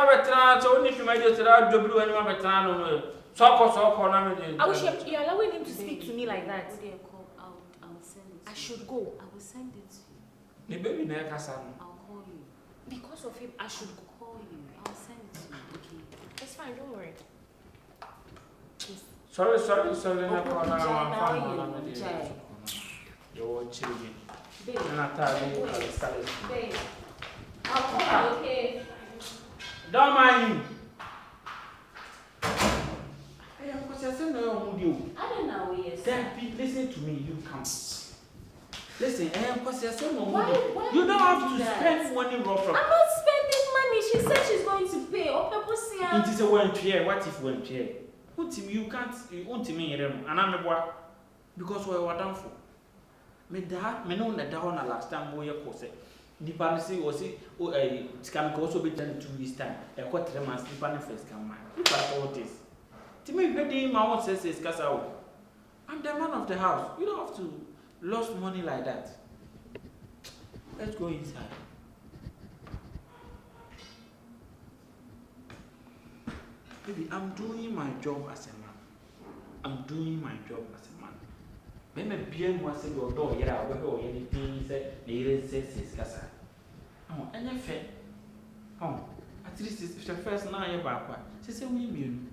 betra so only you might just double when my betra no so I wish you're allowing him to speak to me like that. I will send it. I should go. I will send it to you. the baby never can. I'll call you. Because of him, I should go. Call you. I'll send it to you. Okay. It's fine, don't worry. Sorry, na corner you're chilling. Babe. And I tell you, Babe. I'll call you, okay? don't mind him. I am possessing no you. I don't know where you're Then listen to me, you come. Listen, I am possessing no Why you don't have to that? spend money rough. I'm not spending money. She said she's going to pay. Oh, people see her. It is a one chair. What if one chair? You can't, you won't me, and I'm a boy because we were done for. Me know that down last time we were course. The policy was it, can also be done 2 weeks' time. A quarter months, the panel first come. Look at all this. To me, my own says is Casao. I'm the man of the house. You don't have to lose money like that. Let's go inside. Baby, I'm doing my job as a man. I'm doing my job as a man. Maybe bien was in your door, yeah, or anything said, the says Casa. Oh, and your fair. Oh, at least it's the first 9 years back. She said, we mean.